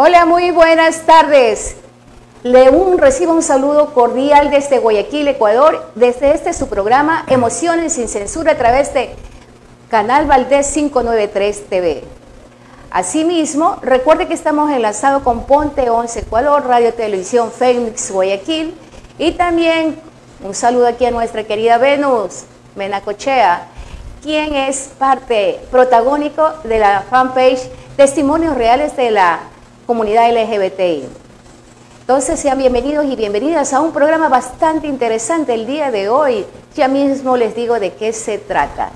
Hola, muy buenas tardes. Recibo un saludo cordial desde Guayaquil, Ecuador, desde su programa Emociones sin Censura a través de Canal Valdés 593 TV. Asimismo, recuerde que estamos enlazados con Ponte 11 Ecuador, Radio Televisión Fénix Guayaquil, y también un saludo aquí a nuestra querida Venus Menacochea, quien es parte protagónico de la fanpage Testimonios Reales de la Comunidad LGBTI. Entonces sean bienvenidos y bienvenidas a un programa bastante interesante el día de hoy. Ya mismo les digo de qué se trata.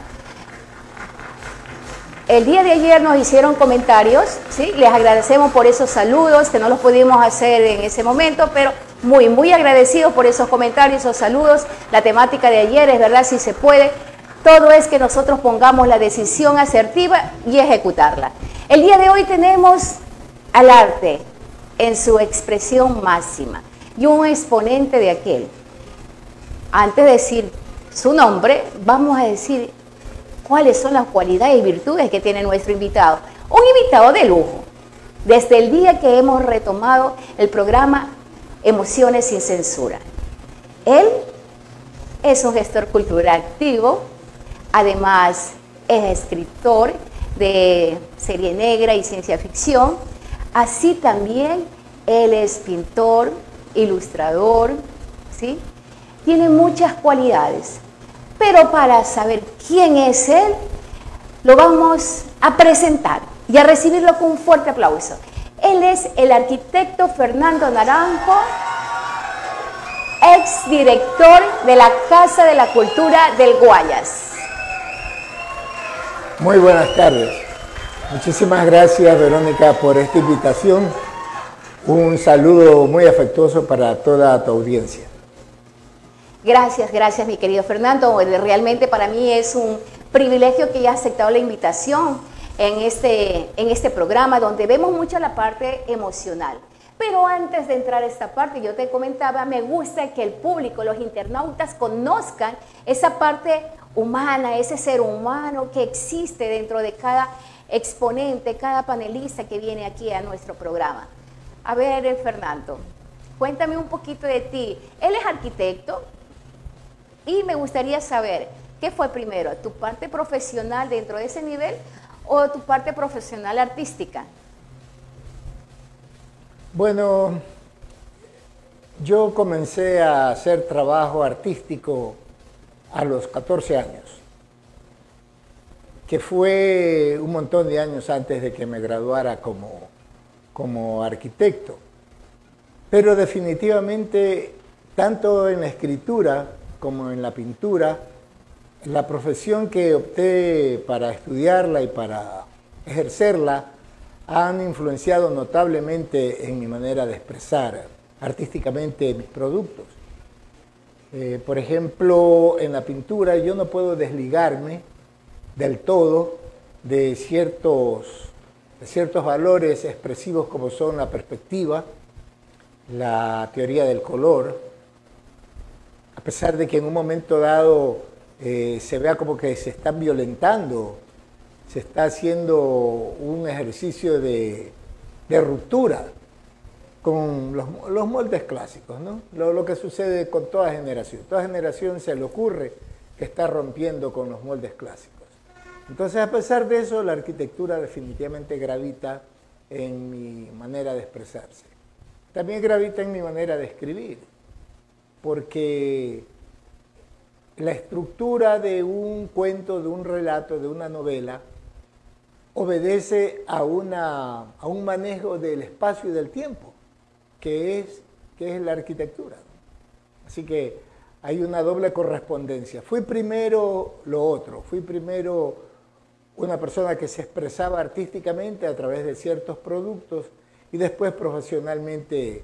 El día de ayer nos hicieron comentarios, ¿sí? Les agradecemos por esos saludos que no los pudimos hacer en ese momento, pero muy agradecidos por esos comentarios, esos saludos. La temática de ayer es verdad, si se puede. Todo es que nosotros pongamos la decisión asertiva y ejecutarla. El día de hoy tenemos al arte en su expresión máxima y un exponente de aquel. Antes de decir su nombre, vamos a decir cuáles son las cualidades y virtudes que tiene nuestro invitado. Un invitado de lujo. Desde el día que hemos retomado el programa Emociones sin Censura. Él es un gestor cultural activo, además es escritor de serie negra y ciencia ficción. Así también él es pintor, ilustrador, ¿sí? Tiene muchas cualidades. Pero para saber quién es él, lo vamos a presentar y a recibirlo con un fuerte aplauso. Él es el arquitecto Fernando Naranjo, exdirector de la Casa de la Cultura del Guayas. Muy buenas tardes. Muchísimas gracias, Verónica, por esta invitación. Un saludo muy afectuoso para toda tu audiencia. Gracias, mi querido Fernando. Realmente para mí es un privilegio que hayas aceptado la invitación en este programa donde vemos mucho la parte emocional. Pero antes de entrar a esta parte, yo te comentaba, me gusta que el público, los internautas, conozcan esa parte humana, ese ser humano que existe dentro de cada exponente, cada panelista que viene aquí a nuestro programa. A ver, Fernando, cuéntame un poquito de ti. Él es arquitecto y me gustaría saber, ¿qué fue primero? ¿Tu parte profesional dentro de ese nivel o tu parte profesional artística? Bueno, yo comencé a hacer trabajo artístico a los 14 años, que fue un montón de años antes de que me graduara como arquitecto. Pero definitivamente, tanto en la escritura como en la pintura, la profesión que opté para estudiarla y para ejercerla han influenciado notablemente en mi manera de expresar artísticamente mis productos. Por ejemplo, en la pintura yo no puedo desligarme del todo de ciertos valores expresivos como son la perspectiva, la teoría del color, a pesar de que en un momento dado se vea como que se están violentando, se está haciendo un ejercicio de ruptura con los moldes clásicos, ¿no? Lo que sucede con toda generación. Toda generación se le ocurre que está rompiendo con los moldes clásicos. Entonces, a pesar de eso, la arquitectura definitivamente gravita en mi manera de expresarse. También gravita en mi manera de escribir, porque la estructura de un cuento, de un relato, de una novela, obedece a un manejo del espacio y del tiempo, que es la arquitectura. Así que hay una doble correspondencia. Fui primero lo otro, fui primero una persona que se expresaba artísticamente a través de ciertos productos y después profesionalmente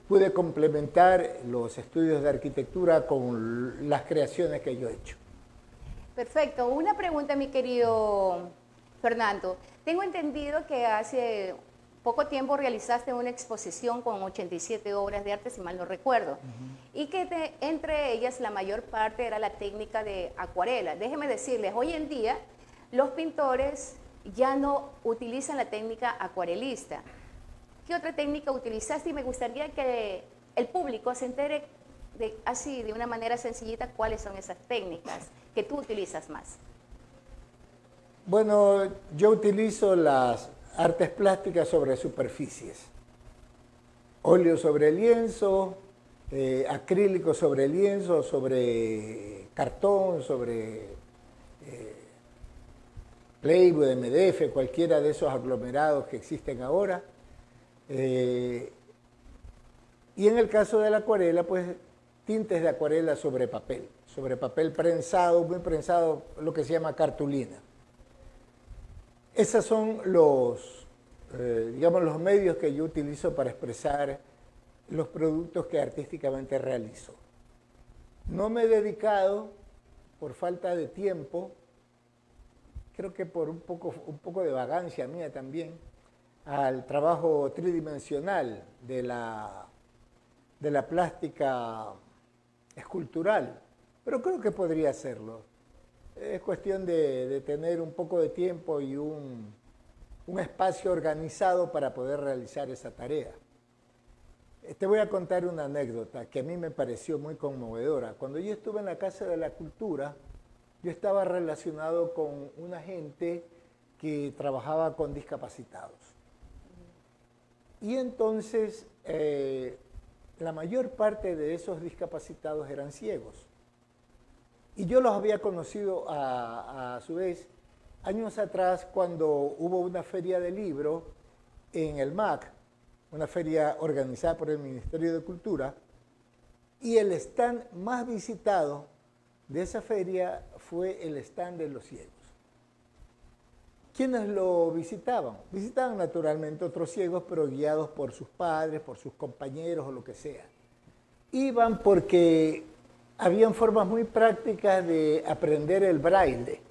pude complementar los estudios de arquitectura con las creaciones que yo he hecho. Perfecto. Una pregunta, mi querido Fernando. Tengo entendido que hace poco tiempo realizaste una exposición con 87 obras de arte, si mal no recuerdo, y que entre ellas la mayor parte era la técnica de acuarela. Déjenme decirles, hoy en día los pintores ya no utilizan la técnica acuarelista, ¿Qué otra técnica utilizaste? Y me gustaría que el público se entere así, de una manera sencillita, cuáles son esas técnicas que tú utilizas más. Bueno, yo utilizo las artes plásticas sobre superficies. Óleo sobre lienzo, acrílico sobre lienzo, sobre cartón, sobre Playwood, MDF, cualquiera de esos aglomerados que existen ahora. Y en el caso de la acuarela, pues tintes de acuarela sobre papel prensado, muy prensado, lo que se llama cartulina. Esos son digamos, los medios que yo utilizo para expresar los productos que artísticamente realizo. No me he dedicado, por falta de tiempo, creo que por un poco de vagancia mía también, al trabajo tridimensional de la plástica escultural, pero creo que podría hacerlo. Es cuestión de tener un poco de tiempo y un espacio organizado para poder realizar esa tarea. Te voy a contar una anécdota que a mí me pareció muy conmovedora. Cuando yo estuve en la Casa de la Cultura, yo estaba relacionado con una gente que trabajaba con discapacitados. Y entonces, la mayor parte de esos discapacitados eran ciegos. Y yo los había conocido a su vez años atrás cuando hubo una feria de libro en el MAC, una feria organizada por el Ministerio de Cultura, y el stand más visitado de esa feria fue el stand de los ciegos. ¿Quiénes lo visitaban? Visitaban naturalmente otros ciegos, pero guiados por sus padres, por sus compañeros o lo que sea. Iban porque habían formas muy prácticas de aprender el braille.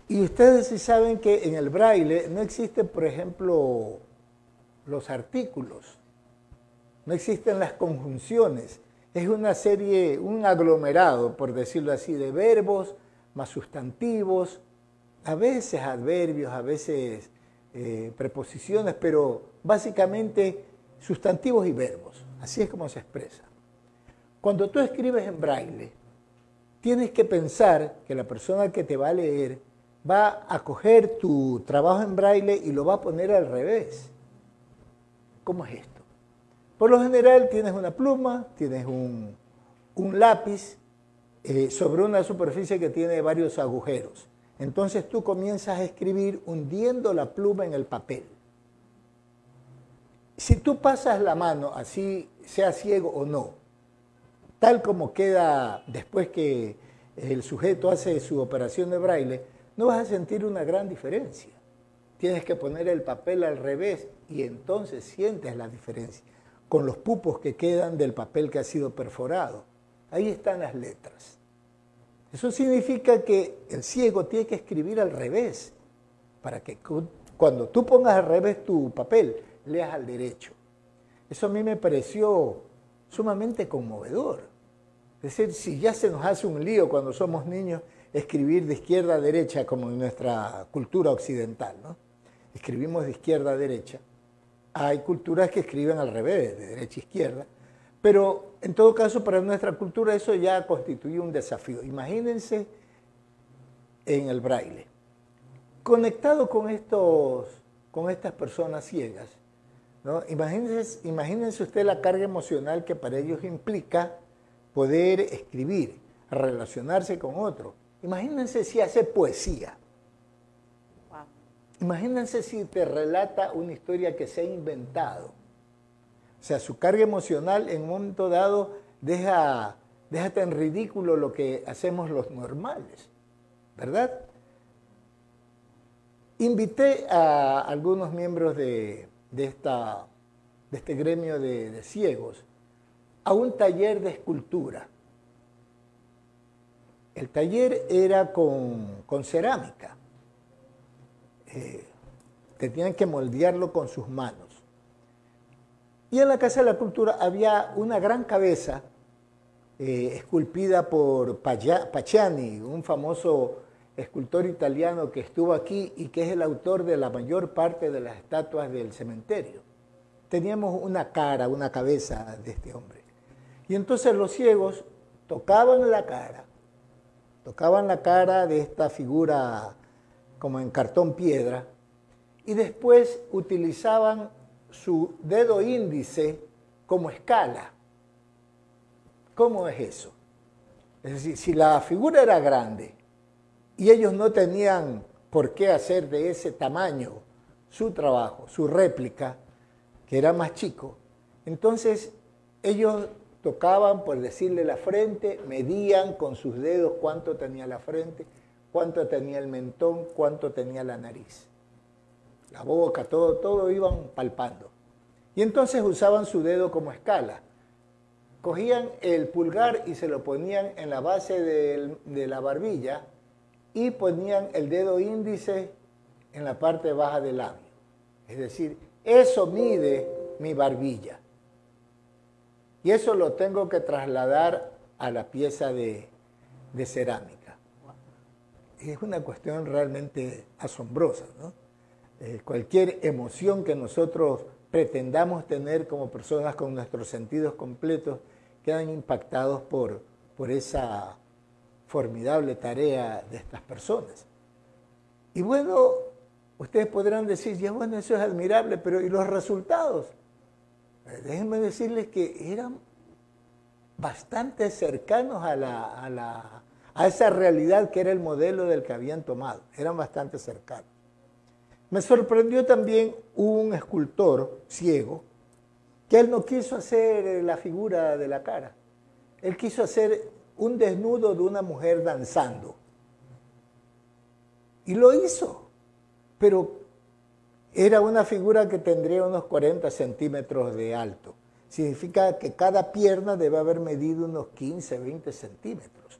Y ustedes sí saben que en el braille no existen, por ejemplo, los artículos, no existen las conjunciones. Es una serie, un aglomerado, por decirlo así, de verbos más sustantivos, a veces adverbios, a veces preposiciones, pero básicamente sustantivos y verbos. Así es como se expresa. Cuando tú escribes en braille, tienes que pensar que la persona que te va a leer va a coger tu trabajo en braille y lo va a poner al revés. ¿Cómo es esto? Por lo general tienes una pluma, tienes un lápiz sobre una superficie que tiene varios agujeros. Entonces tú comienzas a escribir hundiendo la pluma en el papel. Si tú pasas la mano, así sea ciego o no, tal como queda después que el sujeto hace su operación de braille, no vas a sentir una gran diferencia. Tienes que poner el papel al revés y entonces sientes la diferencia con los pupos que quedan del papel que ha sido perforado. Ahí están las letras. Eso significa que el ciego tiene que escribir al revés, para que cuando tú pongas al revés tu papel, leas al derecho. Eso a mí me pareció sumamente conmovedor. Es decir, si ya se nos hace un lío cuando somos niños escribir de izquierda a derecha, como en nuestra cultura occidental, ¿no? Escribimos de izquierda a derecha. Hay culturas que escriben al revés, de derecha a izquierda, pero en todo caso para nuestra cultura eso ya constituye un desafío. Imagínense en el braille. Conectado con estas personas ciegas, ¿no? Imagínense usted la carga emocional que para ellos implica poder escribir, relacionarse con otro. Imagínense si hace poesía. Wow. Imagínense si te relata una historia que se ha inventado. O sea, su carga emocional en un momento dado déjate en ridículo lo que hacemos los normales, ¿verdad? Invité a algunos miembros de este gremio de ciegos a un taller de escultura. El taller era con cerámica. Tenían que moldearlo con sus manos. Y en la Casa de la Cultura había una gran cabeza esculpida por Pacciani, un famoso escultor italiano que estuvo aquí y que es el autor de la mayor parte de las estatuas del cementerio. Teníamos una cara, una cabeza de este hombre. Y entonces los ciegos tocaban la cara de esta figura como en cartón piedra, y después utilizaban su dedo índice como escala. ¿Cómo es eso? Es decir, si la figura era grande y ellos no tenían por qué hacer de ese tamaño su trabajo, su réplica, que era más chico, entonces ellos tocaban, por decirle, la frente, medían con sus dedos cuánto tenía la frente, cuánto tenía el mentón, cuánto tenía la nariz, la boca, todo iban palpando. Y entonces usaban su dedo como escala. Cogían el pulgar y se lo ponían en la base de la barbilla y ponían el dedo índice en la parte baja del labio. Es decir, eso mide mi barbilla. Y eso lo tengo que trasladar a la pieza de cerámica. Es una cuestión realmente asombrosa, ¿no? Cualquier emoción que nosotros pretendamos tener como personas con nuestros sentidos completos quedan impactados por esa formidable tarea de estas personas. Y bueno, ustedes podrán decir, ya bueno, eso es admirable, pero ¿y los resultados? Déjenme decirles que eran bastante cercanos a esa realidad que era el modelo del que habían tomado. Eran bastante cercanos. Me sorprendió también un escultor ciego que él no quiso hacer la figura de la cara. Él quiso hacer un desnudo de una mujer danzando. Y lo hizo, pero era una figura que tendría unos 40 centímetros de alto. Significa que cada pierna debe haber medido unos 15, 20 centímetros.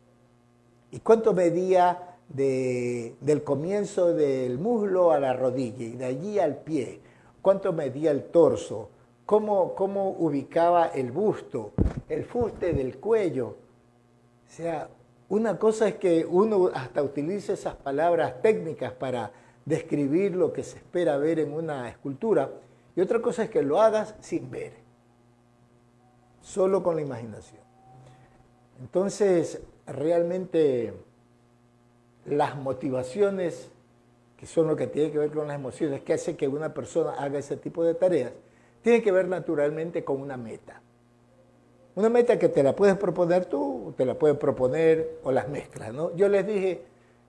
¿Y cuánto medía del comienzo del muslo a la rodilla y de allí al pie? ¿Cuánto medía el torso? ¿Cómo ubicaba el busto, el fuste del cuello? O sea, una cosa es que uno hasta utilice esas palabras técnicas para describir lo que se espera ver en una escultura, y otra cosa es que lo hagas sin ver, solo con la imaginación. Entonces, realmente las motivaciones, que son lo que tiene que ver con las emociones, que hace que una persona haga ese tipo de tareas, tienen que ver naturalmente con una meta. Una meta que te la puedes proponer tú, te la puedes proponer o las mezclas, ¿no? Yo les dije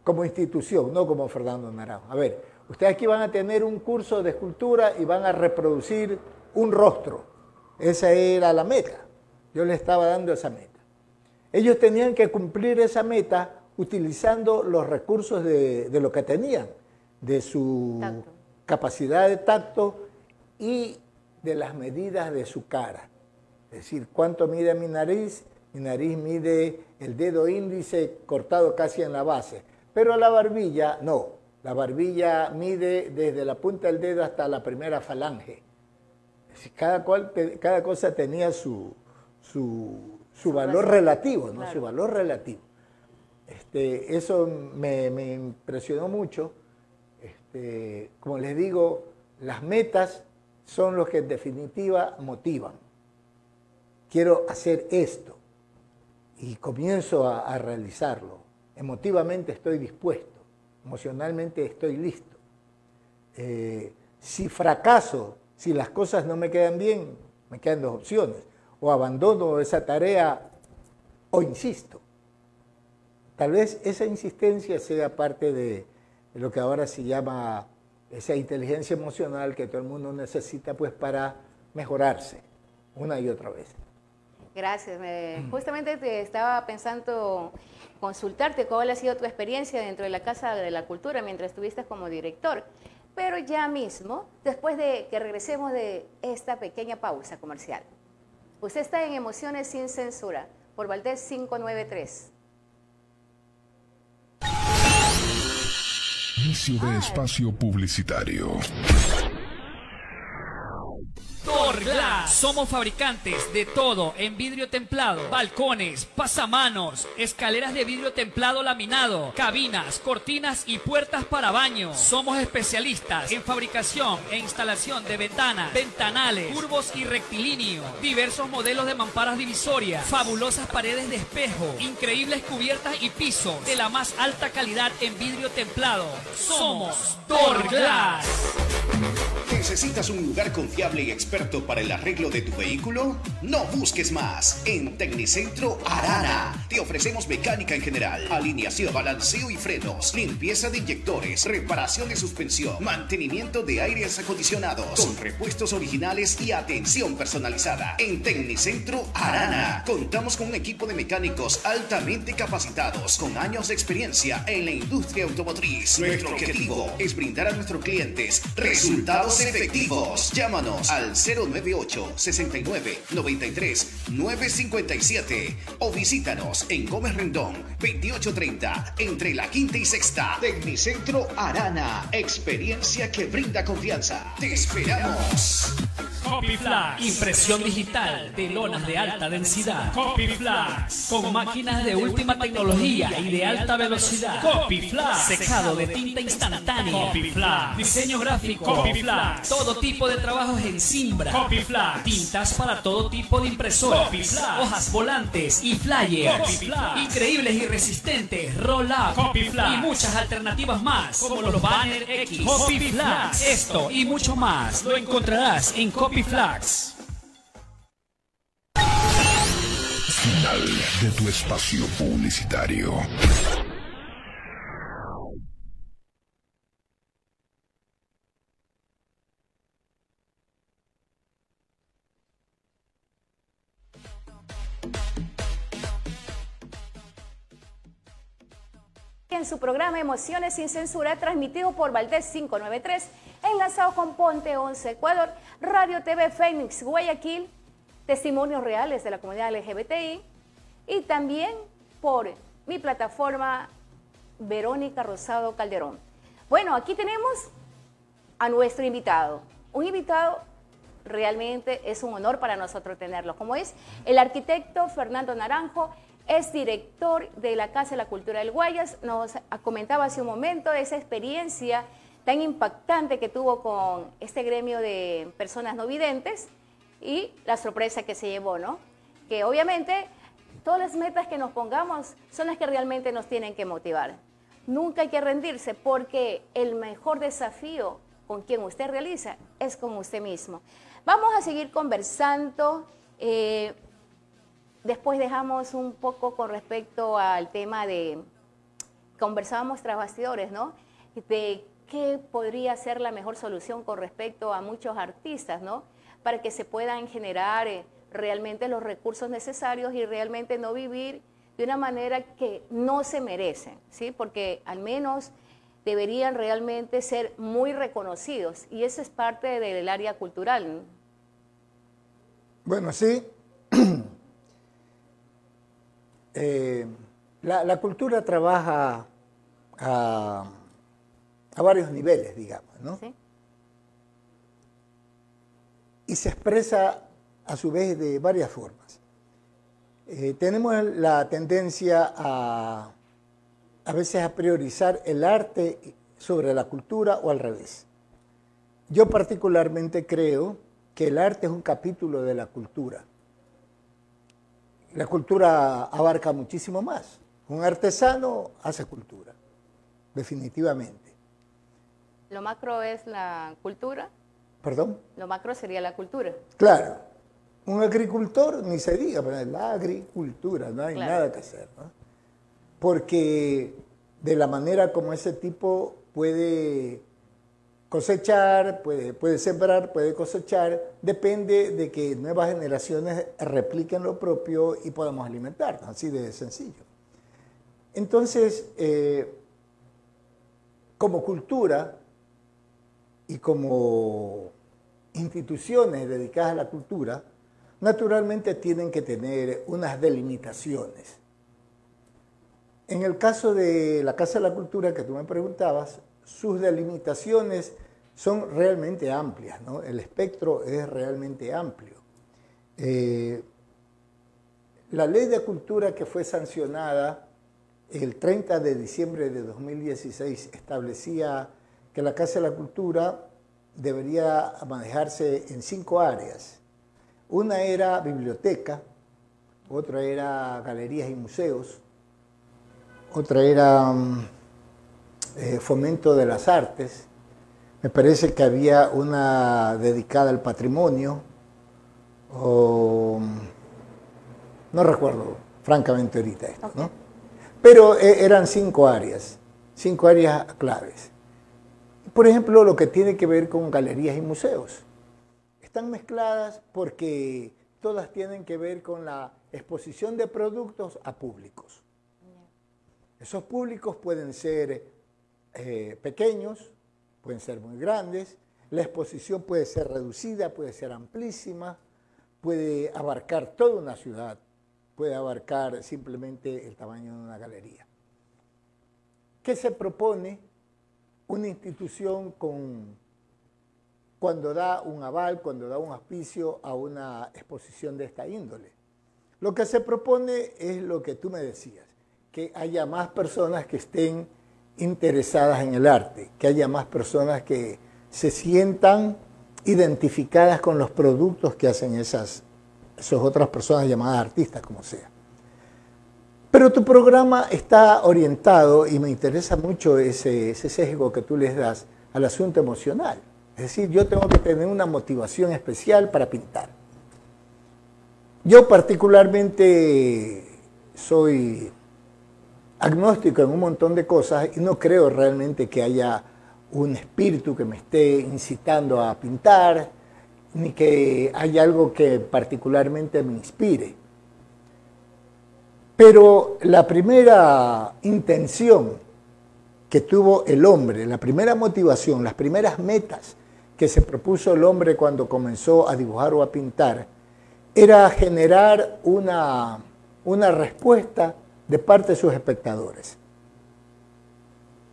como institución, no como Fernando Naranjo. A ver, ustedes aquí van a tener un curso de escultura y van a reproducir un rostro. Esa era la meta. Yo les estaba dando esa meta. Ellos tenían que cumplir esa meta utilizando los recursos de lo que tenían, de su capacidad de tacto y de las medidas de su cara. Es decir, ¿cuánto mide mi nariz? Mi nariz mide el dedo índice cortado casi en la base. Pero la barbilla, no. La barbilla mide desde la punta del dedo hasta la primera falange. Es decir, cada cosa tenía su valor relativo, ¿no? Claro. Su valor relativo. Eso me impresionó mucho. Como les digo, las metas son los que en definitiva motivan. Quiero hacer esto y comienzo a realizarlo. Emotivamente estoy dispuesto, emocionalmente estoy listo. Si fracaso, si las cosas no me quedan bien, me quedan dos opciones. O abandono esa tarea o insisto. Tal vez esa insistencia sea parte de lo que ahora se llama esa inteligencia emocional que todo el mundo necesita pues para mejorarse una y otra vez. Gracias. Justamente te estaba pensando consultarte cuál ha sido tu experiencia dentro de la Casa de la Cultura mientras estuviste como director. Pero ya mismo, después de que regresemos de esta pequeña pausa comercial, usted está en Emociones sin Censura por Valdés 593. Inicio de espacio publicitario. Torglass, Flash. Somos fabricantes de todo en vidrio templado, balcones, pasamanos, escaleras de vidrio templado laminado, cabinas, cortinas y puertas para baño. Somos especialistas en fabricación e instalación de ventanas, ventanales, curvos y rectilíneos, diversos modelos de mamparas divisorias, fabulosas paredes de espejo, increíbles cubiertas y pisos de la más alta calidad en vidrio templado. Somos Dorglass. ¿Necesitas un lugar confiable y experto para el arreglo de tu vehículo? No busques más. En Tecnicentro Arana te ofrecemos mecánica en general, alineación, balanceo y frenos, limpieza de inyectores, reparación de suspensión, mantenimiento de aires acondicionados, con repuestos originales y atención personalizada. En Tecnicentro Arana contamos con un equipo de mecánicos altamente capacitados, con años de experiencia en la industria automotriz. Nuestro objetivo es brindar a nuestros clientes resultados efectivos. Llámanos al 098 69 93 957 o visítanos en Gómez Rendón 2830 entre la quinta y sexta. Tecnicentro Arana, experiencia que brinda confianza. Te esperamos. Copyflax, impresión digital de lonas de alta densidad. Copyflax, con máquinas de última tecnología y de alta velocidad. Copyflax, secado de tinta instantánea. Copyflax, diseño gráfico. Copyflax, todo tipo de trabajos en cimbra. Copyflax, tintas para todo tipo de impresoras. Copyflax, hojas volantes y flyers. Copyflax, increíbles y resistentes roll-up. Copyflax, y muchas alternativas más, como los Banner X. Copyflax, esto y mucho más lo encontrarás en Copyflax. Final de tu espacio publicitario. En su programa Emociones sin Censura, transmitido por Valdés 593, enlazado con Ponte 11 Ecuador, Radio TV Fénix Guayaquil, testimonios reales de la comunidad LGBTI, y también por mi plataforma Verónica Rosado Calderón. Bueno, aquí tenemos a nuestro invitado, un invitado realmente es un honor para nosotros tenerlo, como es el arquitecto Fernando Naranjo. Es director de la Casa de la Cultura del Guayas. Nos comentaba hace un momento esa experiencia tan impactante que tuvo con este gremio de personas no videntes y la sorpresa que se llevó, ¿no? Que obviamente todas las metas que nos pongamos son las que realmente nos tienen que motivar. Nunca hay que rendirse porque el mejor desafío con quien usted realiza es con usted mismo. Vamos a seguir conversando. Después dejamos un poco con respecto al tema de, conversábamos tras bastidores, ¿no? De qué podría ser la mejor solución con respecto a muchos artistas, ¿no? Para que se puedan generar realmente los recursos necesarios y realmente no vivir de una manera que no se merecen, ¿sí? Porque al menos deberían realmente ser muy reconocidos y eso es parte del área cultural. Bueno, sí. La cultura trabaja a varios niveles, digamos, ¿no? Sí. Y se expresa a su vez de varias formas. Tenemos la tendencia a veces a priorizar el arte sobre la cultura o al revés. Yo particularmente creo que el arte es un capítulo de la cultura. La cultura abarca muchísimo más. Un artesano hace cultura, definitivamente. ¿Lo macro es la cultura? ¿Perdón? Lo macro sería la cultura. Claro. Un agricultor, ni se diga, pero es la agricultura, no hay nada que hacer, ¿no? Porque de la manera como ese tipo puede cosechar, puede sembrar, puede cosechar, depende de que nuevas generaciones repliquen lo propio y podamos alimentarnos, así de sencillo. Entonces, como cultura y como instituciones dedicadas a la cultura, naturalmente tienen que tener unas delimitaciones. En el caso de la Casa de la Cultura que tú me preguntabas, sus delimitaciones son realmente amplias, ¿no? El espectro es realmente amplio. La ley de cultura que fue sancionada el 30 de diciembre de 2016 establecía que la Casa de la Cultura debería manejarse en 5 áreas. Una era biblioteca, otra era galerías y museos, otra era fomento de las artes, me parece que había una dedicada al patrimonio, o no recuerdo francamente ahorita esto, ¿no? Pero eran 5 áreas claves. Por ejemplo, lo que tiene que ver con galerías y museos. Están mezcladas porque todas tienen que ver con la exposición de productos a públicos. Esos públicos pueden ser pequeños, pueden ser muy grandes, la exposición puede ser reducida, puede ser amplísima, puede abarcar toda una ciudad, puede abarcar simplemente el tamaño de una galería. ¿Qué se propone una institución cuando da un aval, cuando da un auspicio a una exposición de esta índole? Lo que se propone es lo que tú me decías, que haya más personas que estén interesadas en el arte, que haya más personas que se sientan identificadas con los productos que hacen esas otras personas llamadas artistas, como sea. Pero tu programa está orientado, y me interesa mucho ese sesgo que tú les das al asunto emocional. Es decir, yo tengo que tener una motivación especial para pintar. Yo particularmente soy agnóstico en un montón de cosas y no creo realmente que haya un espíritu que me esté incitando a pintar, ni que haya algo que particularmente me inspire. Pero la primera intención que tuvo el hombre, la primera motivación, las primeras metas que se propuso el hombre cuando comenzó a dibujar o a pintar, era generar una respuesta de parte de sus espectadores.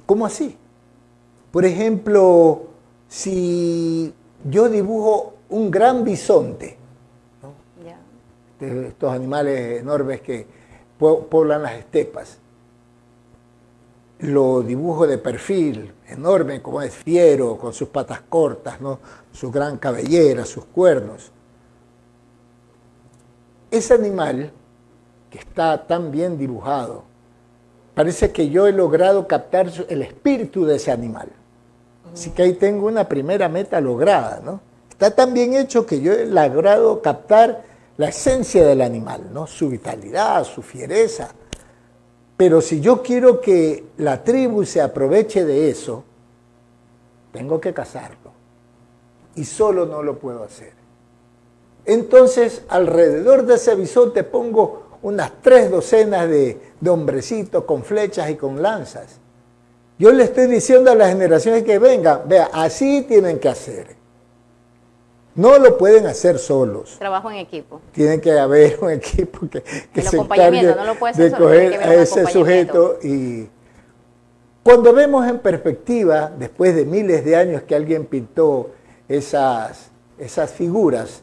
¿Cómo así? Por ejemplo, si yo dibujo un gran bisonte, ¿no? Yeah. Estos animales enormes que poblan las estepas, lo dibujo de perfil, enorme, como es fiero, con sus patas cortas, ¿no? Su gran cabellera, sus cuernos. Ese animal, que está tan bien dibujado, parece que yo he logrado captar el espíritu de ese animal. Así que ahí tengo una primera meta lograda, ¿no? Está tan bien hecho que yo he logrado captar la esencia del animal, ¿no? Su vitalidad, su fiereza. Pero si yo quiero que la tribu se aproveche de eso, tengo que cazarlo. Y solo no lo puedo hacer. Entonces, alrededor de ese bisonte pongo unas 3 docenas de hombrecitos con flechas y con lanzas. Yo le estoy diciendo a las generaciones que vengan, vea, así tienen que hacer. No lo pueden hacer solos. Trabajo en equipo. Tiene que haber un equipo que se encargue de coger a ese sujeto. Y cuando vemos en perspectiva, después de miles de años que alguien pintó esas figuras,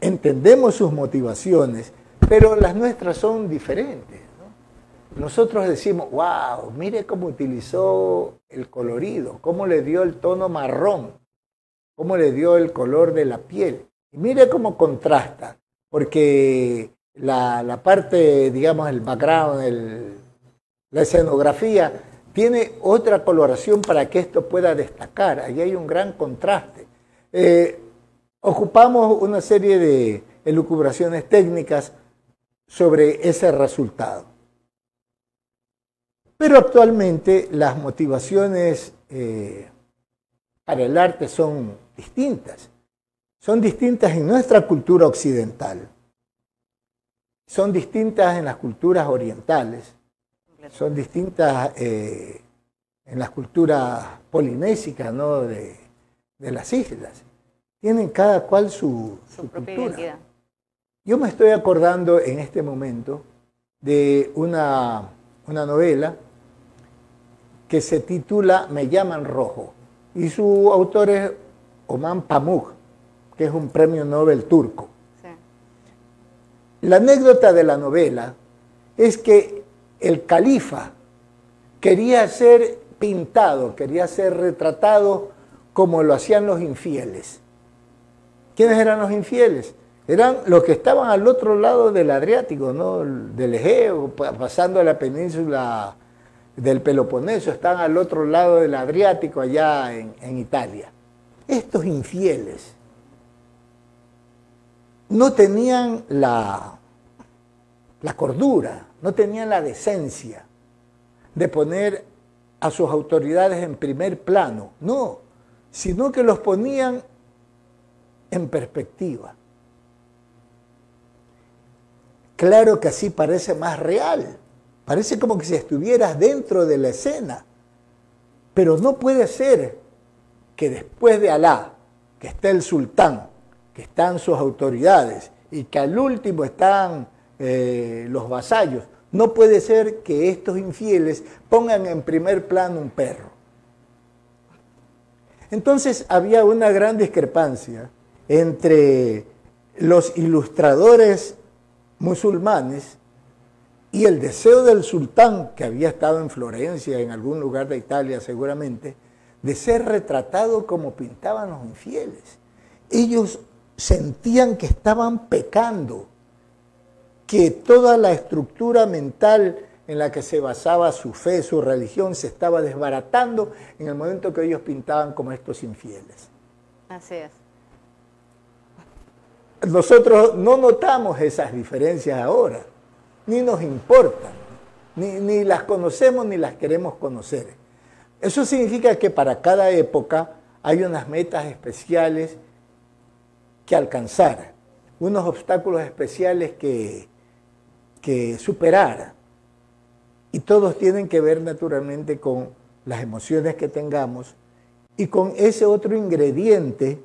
entendemos sus motivaciones, pero las nuestras son diferentes, ¿no? Nosotros decimos, wow, mire cómo utilizó el colorido, cómo le dio el tono marrón, cómo le dio el color de la piel. Y mire cómo contrasta, porque la parte, digamos, el background, la escenografía, tiene otra coloración para que esto pueda destacar. Ahí hay un gran contraste. Ocupamos una serie de elucubraciones técnicas sobre ese resultado. Pero actualmente las motivaciones para el arte son distintas. Son distintas en nuestra cultura occidental. Son distintas en las culturas orientales. Son distintas en las culturas polinésicas, ¿no? de las islas. Tienen cada cual su propia cultura. identidad. Yo me estoy acordando en este momento de una novela que se titula Me llaman rojo, y su autor es Orhan Pamuk, que es un premio Nobel turco. Sí. La anécdota de la novela es que el califa quería ser pintado, quería ser retratado como lo hacían los infieles. ¿Quiénes eran los infieles? Eran los que estaban al otro lado del Adriático, ¿no? Del Egeo, pasando a la península del Peloponeso, están al otro lado del Adriático, allá en Italia. Estos infieles no tenían la cordura, no tenían la decencia de poner a sus autoridades en primer plano, no, sino que los ponían en perspectiva. Claro que así parece más real, parece como que si estuvieras dentro de la escena, pero no puede ser que después de Alá, que está el sultán, que están sus autoridades y que al último están los vasallos, no puede ser que estos infieles pongan en primer plano un perro. Entonces había una gran discrepancia entre los ilustradores musulmanes y el deseo del sultán, que había estado en Florencia, en algún lugar de Italia seguramente, de ser retratado como pintaban los infieles. Ellos sentían que estaban pecando, que toda la estructura mental en la que se basaba su fe, su religión, se estaba desbaratando en el momento que ellos pintaban como estos infieles. Así es. Nosotros no notamos esas diferencias ahora, ni nos importan, ni las conocemos ni las queremos conocer. Eso significa que para cada época hay unas metas especiales que alcanzar, unos obstáculos especiales que superar. Y todos tienen que ver naturalmente con las emociones que tengamos y con ese otro ingrediente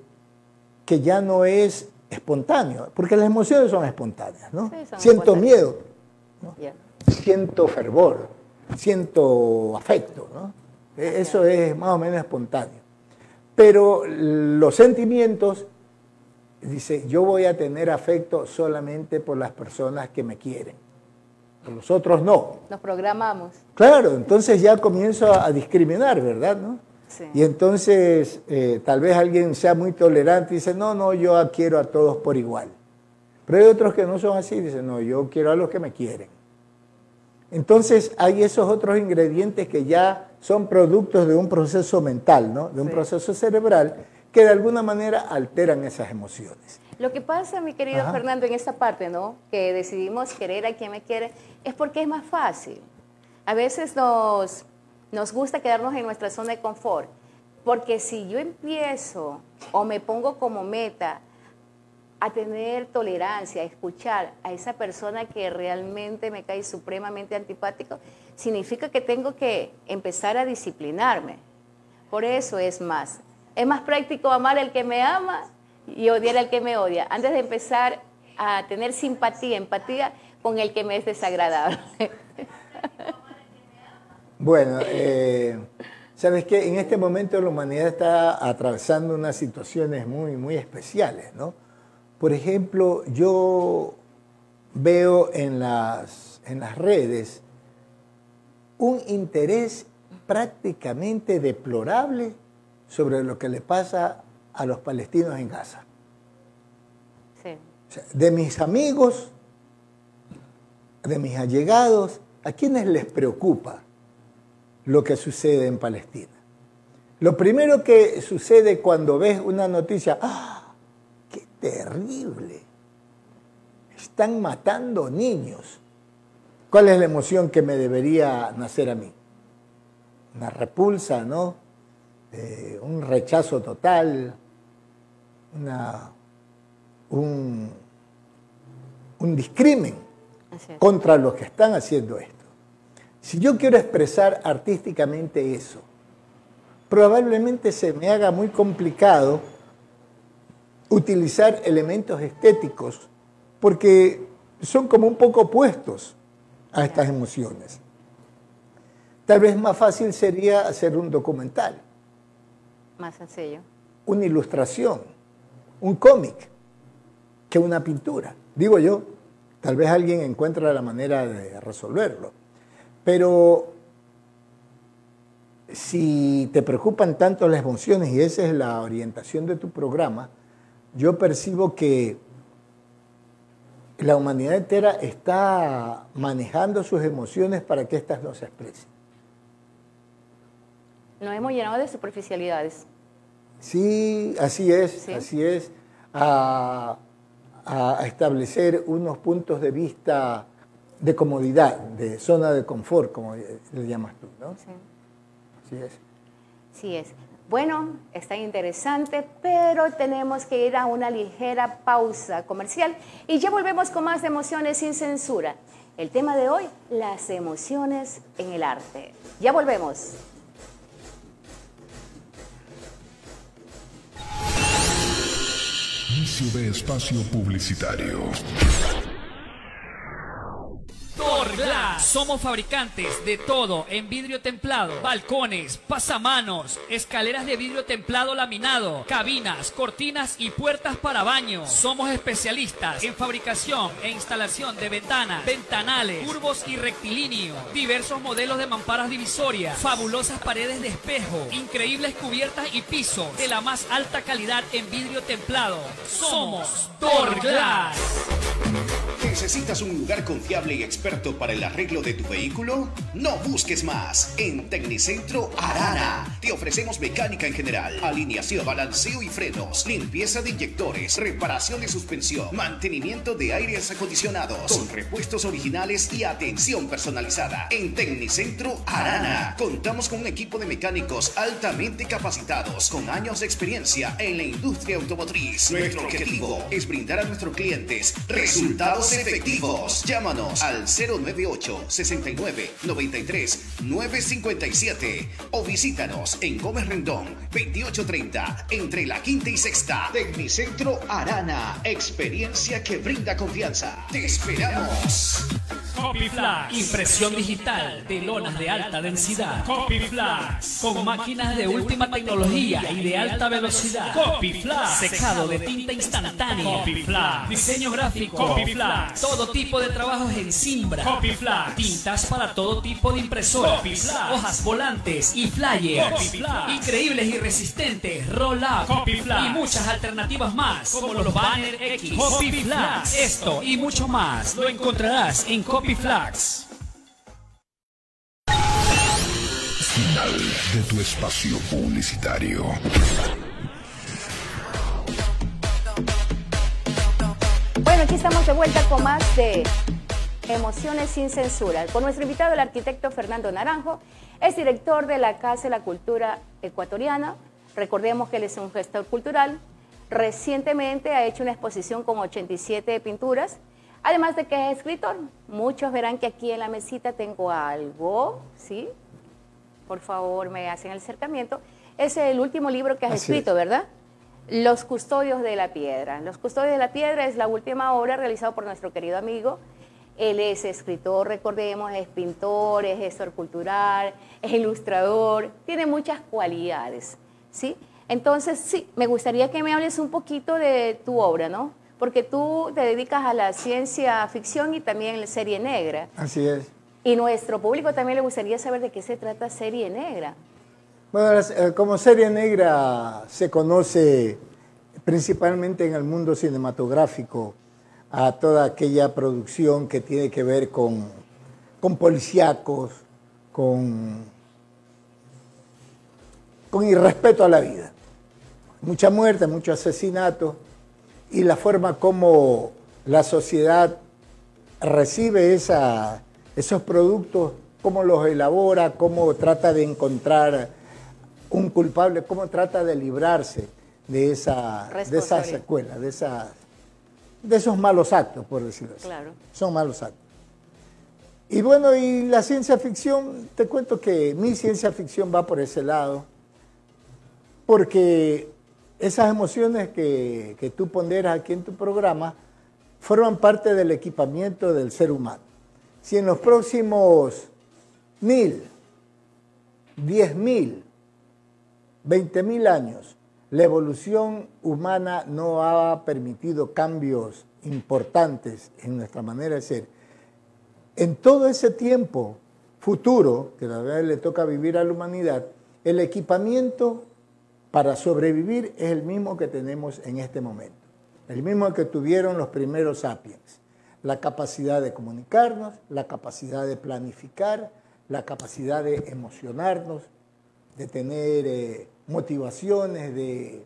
que ya no es espontáneo, porque las emociones son espontáneas, ¿no? Sí, siento miedo, ¿no? Yeah. Siento fervor, siento afecto, ¿no? Eso es más o menos espontáneo. Pero los sentimientos, dice, yo voy a tener afecto solamente por las personas que me quieren, por los otros no. Nos programamos. Claro, entonces ya comienzo a discriminar, ¿verdad? ¿No? Sí. Y entonces tal vez alguien sea muy tolerante y dice, no, yo quiero a todos por igual. Pero hay otros que no son así, dicen, no, yo quiero a los que me quieren. Entonces hay esos otros ingredientes que ya son productos de un proceso mental, ¿no? De un proceso cerebral que de alguna manera alteran esas emociones. Lo que pasa, mi querido Fernando, en esta parte, ¿no? Que decidimos querer a quien me quiere, es porque es más fácil. A veces nos gusta quedarnos en nuestra zona de confort, porque si yo empiezo o me pongo como meta a tener tolerancia, a escuchar a esa persona que realmente me cae supremamente antipático, significa que tengo que empezar a disciplinarme. Por eso es más práctico amar al que me ama y odiar al que me odia, antes de empezar a tener simpatía, empatía con el que me es desagradable. Bueno, ¿sabes qué? En este momento la humanidad está atravesando unas situaciones muy, muy especiales, ¿no? Por ejemplo, yo veo en las redes un interés prácticamente deplorable sobre lo que le pasa a los palestinos en Gaza. Sí. O sea, de mis amigos, de mis allegados, ¿a quiénes les preocupa lo que sucede en Palestina? Lo primero que sucede cuando ves una noticia, ¡ah! ¡Qué terrible! Están matando niños. ¿Cuál es la emoción que me debería nacer a mí? Una repulsa, ¿no? Un rechazo total, un discrimen contra los que están haciendo esto. Si yo quiero expresar artísticamente eso, probablemente se me haga muy complicado utilizar elementos estéticos porque son como un poco opuestos a estas emociones. Tal vez más fácil sería hacer un documental. Más sencillo. Una ilustración, un cómic, que una pintura, digo yo. Tal vez alguien encuentra la manera de resolverlo. Pero si te preocupan tanto las emociones y esa es la orientación de tu programa, yo percibo que la humanidad entera está manejando sus emociones para que éstas no se expresen. Nos hemos llenado de superficialidades. Sí, así es, ¿Sí? así es. A establecer unos puntos de vista de comodidad, de zona de confort, como le llamas tú, ¿no? Sí. Así es. Sí es. Bueno, está interesante, pero tenemos que ir a una ligera pausa comercial y ya volvemos con más de Emociones sin Censura. El tema de hoy, las emociones en el arte. Ya volvemos. Inicio de espacio publicitario. Torglass. Somos fabricantes de todo en vidrio templado, balcones, pasamanos, escaleras de vidrio templado laminado, cabinas, cortinas y puertas para baño. Somos especialistas en fabricación e instalación de ventanas, ventanales, curvos y rectilíneos, diversos modelos de mamparas divisorias, fabulosas paredes de espejo, increíbles cubiertas y pisos de la más alta calidad en vidrio templado. Somos Torglass. ¿Necesitas un lugar confiable y experto para el arreglo de tu vehículo? No busques más. En Tecnicentro Arana te ofrecemos mecánica en general, alineación, balanceo y frenos, limpieza de inyectores, reparación de suspensión, mantenimiento de aires acondicionados, con repuestos originales y atención personalizada. En Tecnicentro Arana contamos con un equipo de mecánicos altamente capacitados, con años de experiencia en la industria automotriz. Nuestro objetivo es brindar a nuestros clientes resultados efectivos. Llámanos al 098-69-93-957 o visítanos en Gómez Rendón 2830 entre la quinta y sexta. Tecnicentro Arana, experiencia que brinda confianza. Te esperamos. Copyflax, impresión digital de lonas de alta densidad. Copyflax, con máquinas de última tecnología y de alta velocidad. Copyflax, secado de tinta instantánea. Copyflax, diseño gráfico. Copyflax, todo tipo de trabajos en cimbra. Copyflax, tintas para todo tipo de impresoras. Copyflax, hojas volantes y flyers. Copyflax, increíbles y resistentes roll-up. Copyflax, y muchas alternativas más, como los banner X. Copyflax, esto y mucho más lo encontrarás en Copyflax. Final de tu espacio publicitario. Bueno, aquí estamos de vuelta con más de Emociones sin Censura. Con nuestro invitado, el arquitecto Fernando Naranjo, es director de la Casa de la Cultura Ecuatoriana. Recordemos que él es un gestor cultural. Recientemente ha hecho una exposición con 87 pinturas, además de que es escritor. Muchos verán que aquí en la mesita tengo algo, ¿sí? Por favor, me hacen el acercamiento. Es el último libro que has escrito, ¿verdad? Los Custodios de la Piedra. Los Custodios de la Piedra es la última obra realizada por nuestro querido amigo. Él es escritor, recordemos, es pintor, es gestor cultural, es ilustrador, tiene muchas cualidades, ¿sí? Entonces, sí, me gustaría que me hables un poquito de tu obra, ¿no? Porque tú te dedicas a la ciencia ficción y también la serie negra. Así es. Y nuestro público también le gustaría saber de qué se trata Serie Negra. Bueno, como serie negra se conoce principalmente en el mundo cinematográfico a toda aquella producción que tiene que ver con policíacos, con irrespeto a la vida. Mucha muerte, mucho asesinato y la forma como la sociedad recibe esos productos, cómo los elabora, cómo trata de encontrar un culpable, cómo trata de librarse de esa secuela, de esos malos actos, por decirlo así. Claro. Son malos actos. Y bueno, y la ciencia ficción, te cuento que mi ciencia ficción va por ese lado, porque esas emociones que tú ponderas aquí en tu programa forman parte del equipamiento del ser humano. Si en los próximos 1000, 10.000, 20.000 años, La evolución humana no ha permitido cambios importantes en nuestra manera de ser. En todo ese tiempo futuro, que la verdad le toca vivir a la humanidad, el equipamiento para sobrevivir es el mismo que tenemos en este momento. El mismo que tuvieron los primeros sapiens. La capacidad de comunicarnos, la capacidad de planificar, la capacidad de emocionarnos, de tener motivaciones, de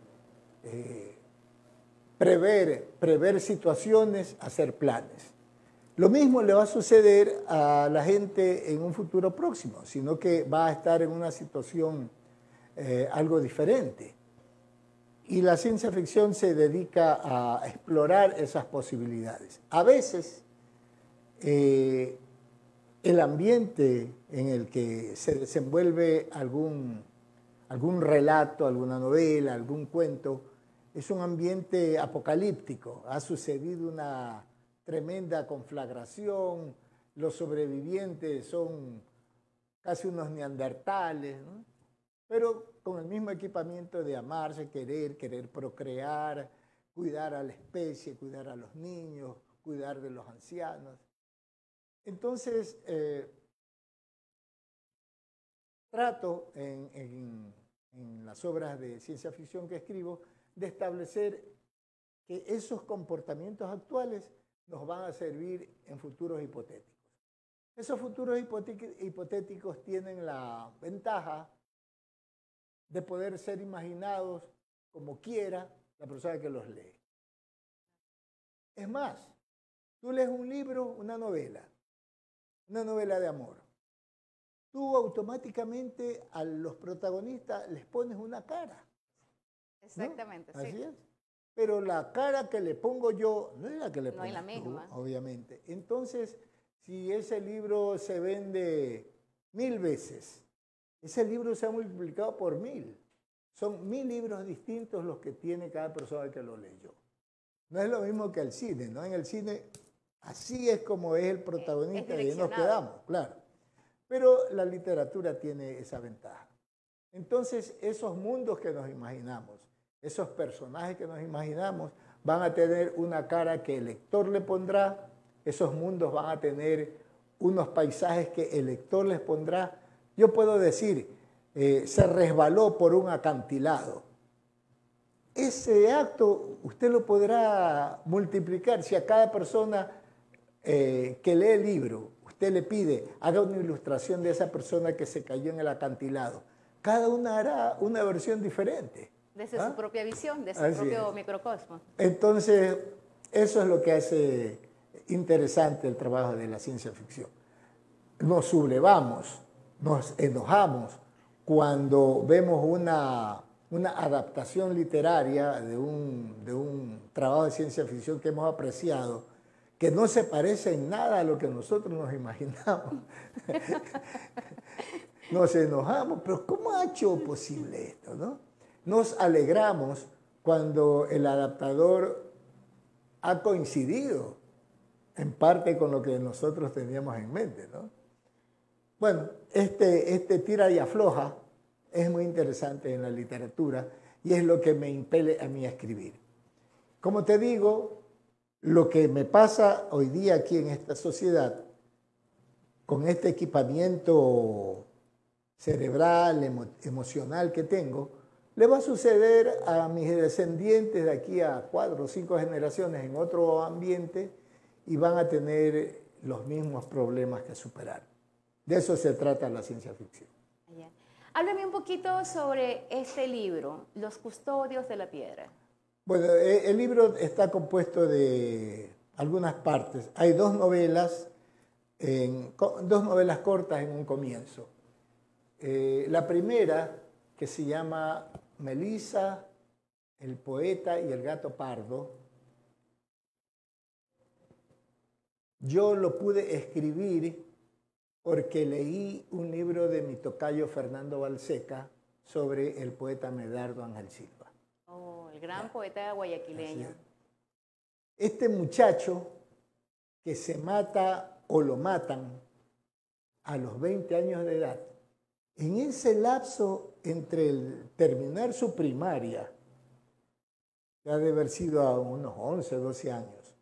prever situaciones, hacer planes. Lo mismo le va a suceder a la gente en un futuro próximo, sino que va a estar en una situación algo diferente. Y la ciencia ficción se dedica a explorar esas posibilidades. A veces, el ambiente en el que se desenvuelve algún relato, alguna novela, algún cuento, es un ambiente apocalíptico. Ha sucedido una tremenda conflagración, los sobrevivientes son casi unos neandertales, ¿no? Pero con el mismo equipamiento de amarse, querer procrear, cuidar a la especie, cuidar a los niños, cuidar de los ancianos. Entonces, trato en las obras de ciencia ficción que escribo de establecer que esos comportamientos actuales nos van a servir en futuros hipotéticos. Esos futuros hipotéticos tienen la ventaja de poder ser imaginados como quiera la persona que los lee. Es más, tú lees un libro, una novela de amor. Tú automáticamente a los protagonistas les pones una cara. Exactamente, ¿no? sí. Así es. Pero la cara que le pongo yo no es la que le pones No es la misma. tú, obviamente. Entonces, si ese libro se vende 1000 veces, ese libro se ha multiplicado por 1000. Son 1000 libros distintos los que tiene cada persona que lo leyó. No es lo mismo que el cine, ¿no? En el cine, así es como es el protagonista y ahí nos quedamos, claro. Pero la literatura tiene esa ventaja. Entonces, esos mundos que nos imaginamos, esos personajes que nos imaginamos, van a tener una cara que el lector le pondrá, esos mundos van a tener unos paisajes que el lector les pondrá. Yo puedo decir, se resbaló por un acantilado. Ese acto usted lo podrá multiplicar si a cada persona que lee el libro, usted le pide, haga una ilustración de esa persona que se cayó en el acantilado. Cada una hará una versión diferente. Desde su propia visión, de su propio microcosmos. Entonces, eso es lo que hace interesante el trabajo de la ciencia ficción. Nos sublevamos, nos enojamos cuando vemos una adaptación literaria de un trabajo de ciencia ficción que hemos apreciado, que no se parece en nada a lo que nosotros nos imaginamos. Nos enojamos, pero ¿cómo ha hecho posible esto, no? Nos alegramos cuando el adaptador ha coincidido en parte con lo que nosotros teníamos en mente, ¿no? Bueno, este tira y afloja es muy interesante en la literatura y es lo que me impele a mí a escribir. Como te digo, lo que me pasa hoy día aquí en esta sociedad, con este equipamiento cerebral, emocional que tengo, le va a suceder a mis descendientes de aquí a 4 o 5 generaciones en otro ambiente y van a tener los mismos problemas que superar. De eso se trata la ciencia ficción. Háblame un poquito sobre este libro, Los Custodios de la Piedra. Bueno, el libro está compuesto de algunas partes. Hay dos novelas cortas en un comienzo. La primera, que se llama Melissa, el poeta y el gato pardo, yo lo pude escribir porque leí un libro de mi tocayo Fernando Balseca sobre el poeta Medardo Ángel Silva. Oh, el gran poeta guayaquileño. Este muchacho que se mata o lo matan a los 20 años de edad, en ese lapso entre el terminar su primaria ha de haber sido a unos 11, 12 años.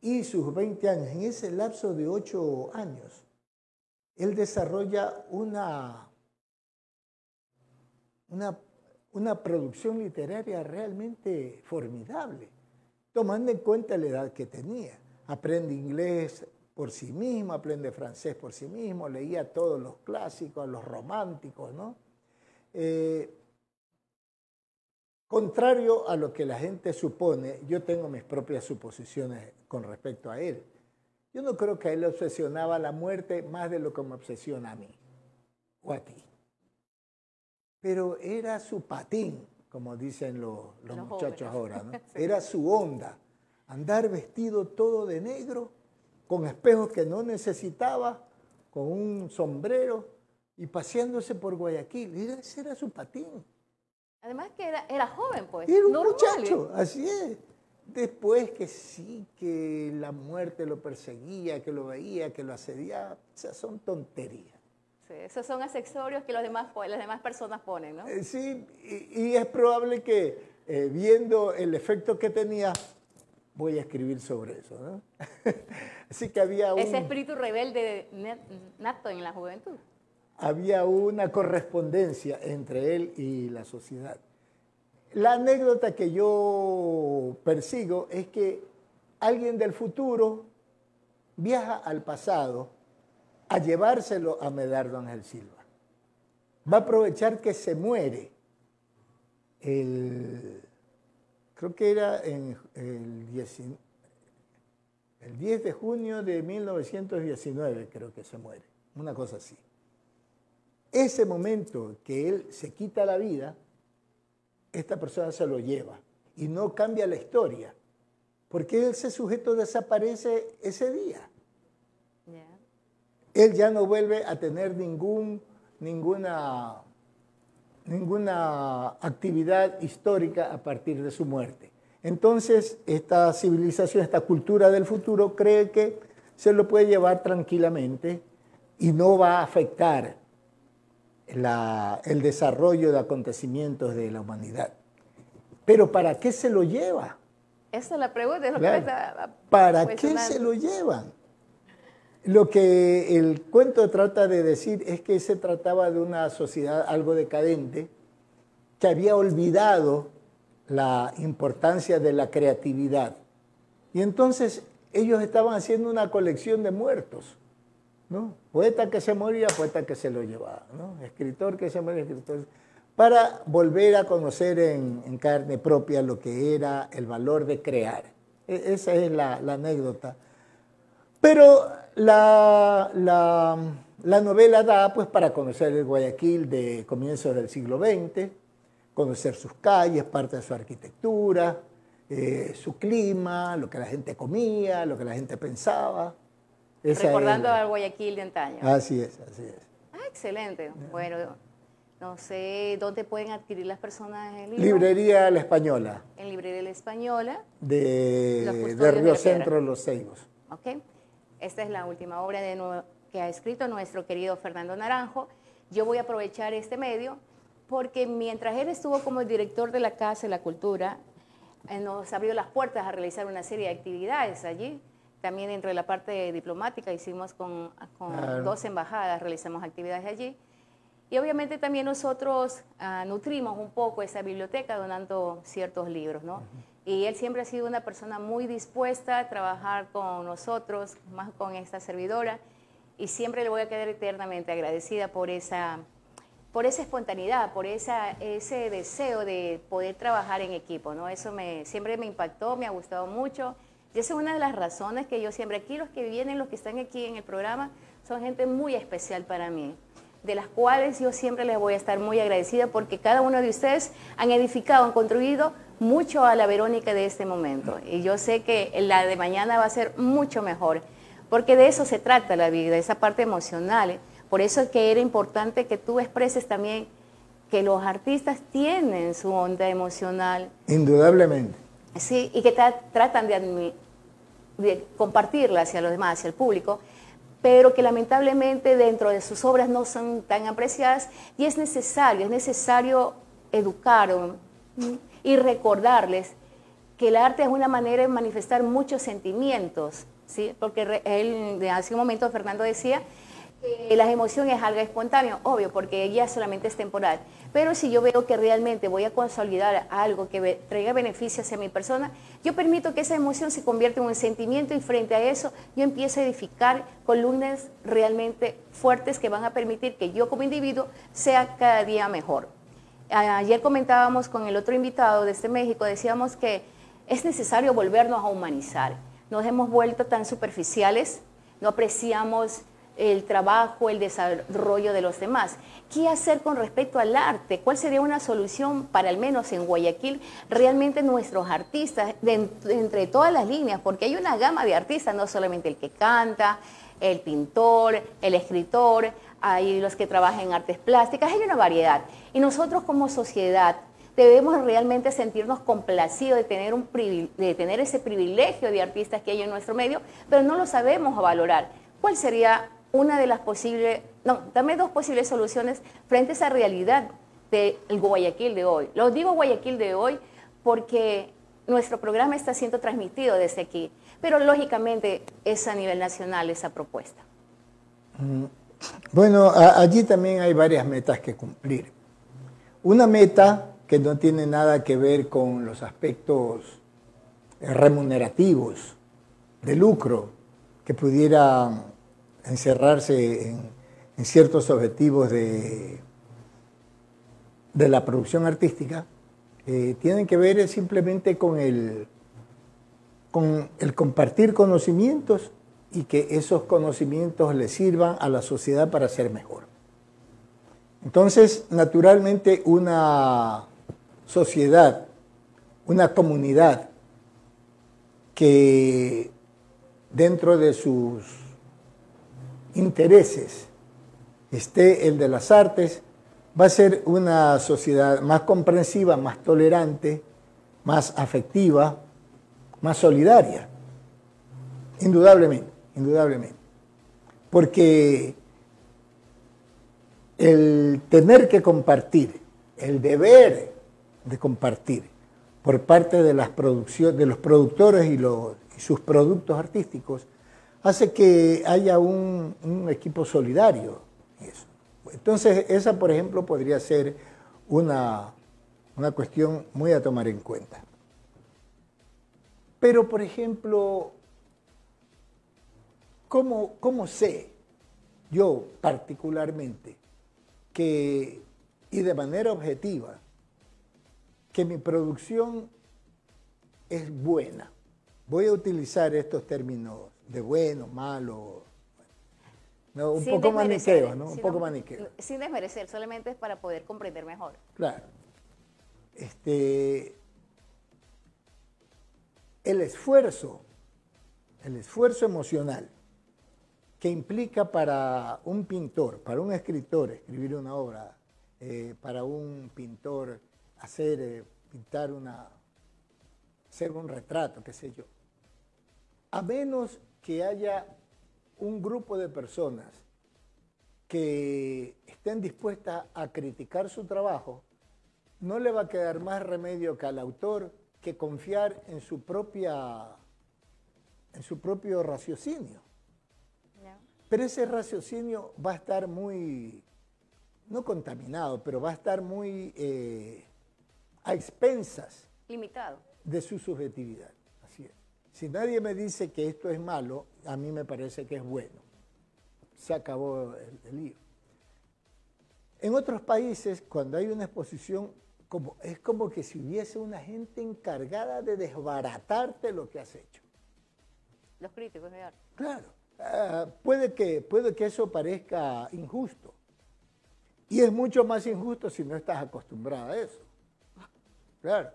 Y sus 20 años, en ese lapso de 8 años, él desarrolla una producción literaria realmente formidable, tomando en cuenta la edad que tenía. Aprende inglés por sí mismo, aprende francés por sí mismo, leía todos los clásicos, los románticos, ¿no? Contrario a lo que la gente supone, yo tengo mis propias suposiciones con respecto a él. Yo no creo que a él le obsesionaba la muerte más de lo que me obsesiona a mí o a ti. Pero era su patín, como dicen los muchachos ahora, ¿no? Sí. Era su onda, andar vestido todo de negro, con espejos que no necesitaba, con un sombrero y paseándose por Guayaquil. Ese era su patín. Además que era joven, pues. Era un muchacho, así es. Después que sí, que la muerte lo perseguía, que lo veía, que lo asediaba, o sea, son tonterías. Sí, esos son accesorios que las demás personas ponen, ¿no? Sí, y es probable que viendo el efecto que tenía, voy a escribir sobre eso, ¿no? Así que había ese espíritu rebelde nato en la juventud. Había una correspondencia entre él y la sociedad. La anécdota que yo persigo es que alguien del futuro viaja al pasado a llevárselo a Medardo Ángel Silva. Va a aprovechar que se muere creo que era el 10 de junio de 1919, creo que se muere, una cosa así. Ese momento que él se quita la vida, esta persona se lo lleva y no cambia la historia, porque ese sujeto desaparece ese día. Yeah. Él ya no vuelve a tener ninguna actividad histórica a partir de su muerte. Entonces, esta civilización, esta cultura del futuro cree que se lo puede llevar tranquilamente y no va a afectar el desarrollo de acontecimientos de la humanidad. Pero ¿para qué se lo lleva? Esa es la pregunta. Es lo claro. que está ¿Para qué se lo llevan? Lo que el cuento trata de decir es que se trataba de una sociedad algo decadente que había olvidado la importancia de la creatividad. Y entonces ellos estaban haciendo una colección de muertos, ¿no? Poeta que se moría, poeta que se lo llevaba, ¿no? Escritor que se moría, escritor, para volver a conocer en carne propia lo que era el valor de crear. Esa es la anécdota. Pero la novela da pues para conocer el Guayaquil de comienzos del siglo XX, conocer sus calles, parte de su arquitectura, su clima, lo que la gente comía, lo que la gente pensaba. Recordando al Guayaquil de antaño. Así es, así es. Ah, excelente. Bueno, no sé dónde pueden adquirir las personas el libro. Librería La Española. En Librería La Española. De Río Centro, Los Ceibos. Ok. Esta es la última obra que ha escrito nuestro querido Fernando Naranjo. Yo voy a aprovechar este medio porque mientras él estuvo como director de la Casa de la Cultura, nos abrió las puertas a realizar una serie de actividades allí. También dentro de la parte diplomática hicimos con claro. 2 embajadas, realizamos actividades allí. Y obviamente también nosotros nutrimos un poco esa biblioteca donando ciertos libros, ¿no? Y él siempre ha sido una persona muy dispuesta a trabajar con nosotros, más con esta servidora, y siempre le voy a quedar eternamente agradecida por esa espontaneidad, por ese deseo de poder trabajar en equipo, ¿no? Eso siempre me impactó, me ha gustado mucho. Y esa es una de las razones que yo siempre, aquí los que vienen, los que están aquí en el programa, son gente muy especial para mí, de las cuales yo siempre les voy a estar muy agradecida porque cada uno de ustedes han edificado, han contribuido mucho a la Verónica de este momento. Y yo sé que la de mañana va a ser mucho mejor, porque de eso se trata la vida, esa parte emocional. Por eso es que era importante que tú expreses también que los artistas tienen su onda emocional. Indudablemente. Sí, y que tratan de compartirla hacia los demás, hacia el público, pero que lamentablemente dentro de sus obras no son tan apreciadas y es necesario educar y recordarles que el arte es una manera de manifestar muchos sentimientos, ¿sí? Porque él, hace un momento Fernando decía que las emociones es algo espontáneo, obvio, porque ella solamente es temporal. Pero si yo veo que realmente voy a consolidar algo que traiga beneficios hacia mi persona, yo permito que esa emoción se convierta en un sentimiento y frente a eso yo empiezo a edificar columnas realmente fuertes que van a permitir que yo como individuo sea cada día mejor. Ayer comentábamos con el otro invitado desde México, decíamos que es necesario volvernos a humanizar. Nos hemos vuelto tan superficiales, no apreciamos el trabajo, el desarrollo de los demás. ¿Qué hacer con respecto al arte? ¿Cuál sería una solución para, al menos en Guayaquil, realmente nuestros artistas, entre todas las líneas? Porque hay una gama de artistas, no solamente el que canta, el pintor, el escritor, hay los que trabajan en artes plásticas, hay una variedad. Y nosotros como sociedad debemos realmente sentirnos complacidos de tener ese privilegio de artistas que hay en nuestro medio, pero no lo sabemos valorar. ¿Cuál sería una de las posibles, dame dos posibles soluciones frente a esa realidad del Guayaquil de hoy? Lo digo Guayaquil de hoy porque nuestro programa está siendo transmitido desde aquí, pero lógicamente es a nivel nacional esa propuesta. Bueno, allí también hay varias metas que cumplir. Una meta que no tiene nada que ver con los aspectos remunerativos, de lucro, que pudieran encerrarse en ciertos objetivos de la producción artística, tienen que ver simplemente con el compartir conocimientos y que esos conocimientos le sirvan a la sociedad para ser mejor. Entonces, naturalmente, una sociedad, una comunidad que dentro de sus intereses esté el de las artes, va a ser una sociedad más comprensiva, más tolerante, más afectiva, más solidaria. Indudablemente, indudablemente. Porque el tener que compartir, el deber de compartir por parte de las producciones, de los productores y sus productos artísticos, hace que haya un equipo solidario. Eso. Entonces, esa, por ejemplo, podría ser una cuestión muy a tomar en cuenta. Pero, por ejemplo, ¿cómo sé yo particularmente que, y de manera objetiva, que mi producción es buena? Voy a utilizar estos términos de bueno, malo, no, un poco maniqueo, ¿no? Un poco maniqueo. Sin desmerecer, solamente es para poder comprender mejor. Claro. El esfuerzo emocional que implica para un pintor, para un escritor, escribir una obra, para un pintor pintar hacer un retrato, qué sé yo. A menos que haya un grupo de personas que estén dispuestas a criticar su trabajo, no le va a quedar más remedio que al autor que confiar en su propio raciocinio. No. Pero ese raciocinio va a estar muy, no contaminado, pero va a estar muy a expensas. Limitado. De su subjetividad. Así es. Si nadie me dice que esto es malo, a mí me parece que es bueno. Se acabó el lío. En otros países, cuando hay una exposición, es como que si hubiese una gente encargada de desbaratarte lo que has hecho. Los críticos de arte. Claro. Puede que eso parezca injusto. Y es mucho más injusto si no estás acostumbrada a eso. Claro.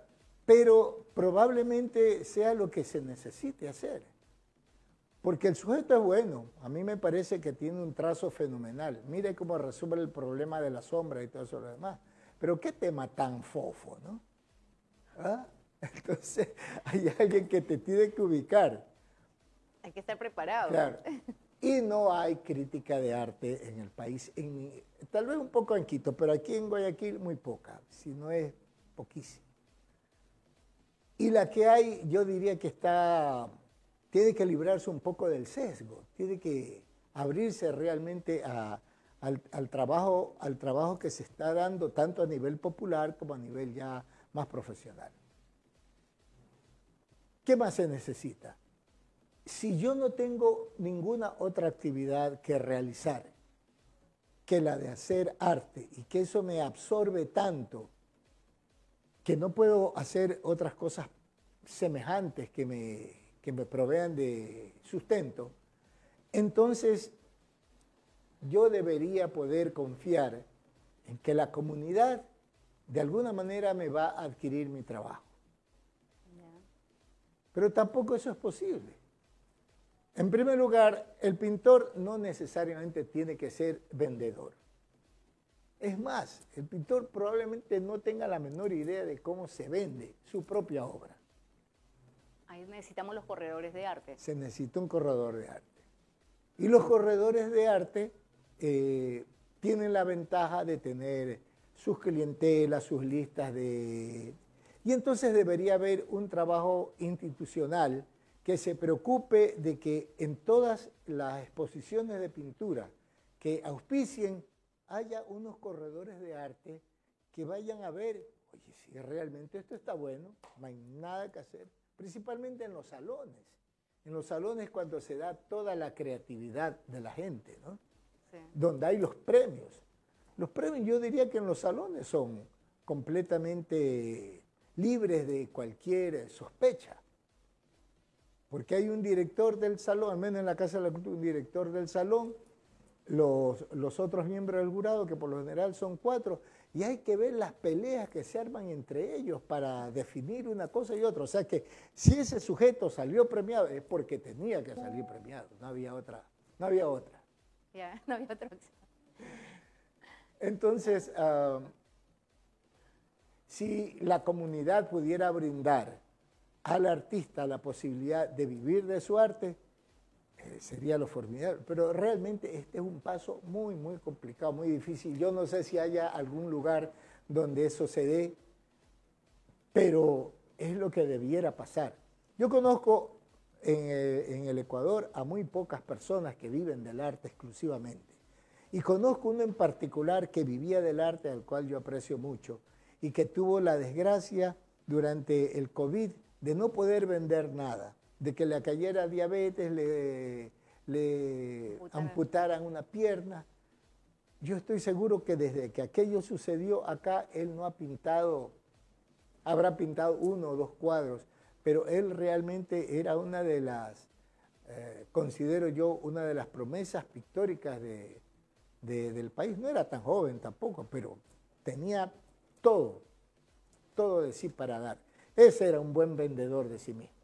Pero probablemente sea lo que se necesite hacer. Porque el sujeto es bueno. A mí me parece que tiene un trazo fenomenal. Mire cómo resuelve el problema de la sombra y todo eso lo demás. Pero qué tema tan fofo, ¿no? ¿Ah? Entonces, hay alguien que te tiene que ubicar. Hay que estar preparado. Claro. Y no hay crítica de arte en el país. Tal vez un poco en Quito, pero aquí en Guayaquil muy poca, si no es poquísimo. Y la que hay, yo diría que tiene que librarse un poco del sesgo, tiene que abrirse realmente al trabajo que se está dando tanto a nivel popular como a nivel ya más profesional. ¿Qué más se necesita? Si yo no tengo ninguna otra actividad que realizar que la de hacer arte y que eso me absorbe tanto que no puedo hacer otras cosas semejantes que me provean de sustento, entonces yo debería poder confiar en que la comunidad de alguna manera me va a adquirir mi trabajo. Pero tampoco eso es posible. En primer lugar, el pintor no necesariamente tiene que ser vendedor. Es más, el pintor probablemente no tenga la menor idea de cómo se vende su propia obra. Ahí necesitamos los corredores de arte. Se necesita un corredor de arte. Y los corredores de arte tienen la ventaja de tener sus clientelas, sus listas de... Y entonces debería haber un trabajo institucional que se preocupe de que en todas las exposiciones de pintura que auspicien haya unos corredores de arte que vayan a ver, oye, si realmente esto está bueno, no hay nada que hacer, principalmente en los salones. En los salones cuando se da toda la creatividad de la gente, ¿no? Sí. Donde hay los premios. Los premios yo diría que en los salones son completamente libres de cualquier sospecha. Porque hay un director del salón, al menos en la Casa de la Cultura, un director del salón, los otros miembros del jurado, que por lo general son 4, y hay que ver las peleas que se arman entre ellos para definir una cosa y otra. O sea que si ese sujeto salió premiado es porque tenía que salir premiado, no había otra. No había otra. Ya, no había otra opción. Entonces, si la comunidad pudiera brindar al artista la posibilidad de vivir de su arte, sería lo formidable. Pero realmente este es un paso muy, muy complicado, muy difícil. Yo no sé si haya algún lugar donde eso se dé, pero es lo que debiera pasar. Yo conozco en el Ecuador a muy pocas personas que viven del arte exclusivamente. Y conozco uno en particular que vivía del arte, al cual yo aprecio mucho, y que tuvo la desgracia durante el COVID de no poder vender nada, de que le cayera diabetes, le amputaran una pierna. Yo estoy seguro que desde que aquello sucedió acá, él no ha pintado, habrá pintado 1 o 2 cuadros, pero él realmente era una de las, considero yo, una de las promesas pictóricas del país. No era tan joven tampoco, pero tenía todo de sí para dar. Ese era un buen vendedor de sí mismo.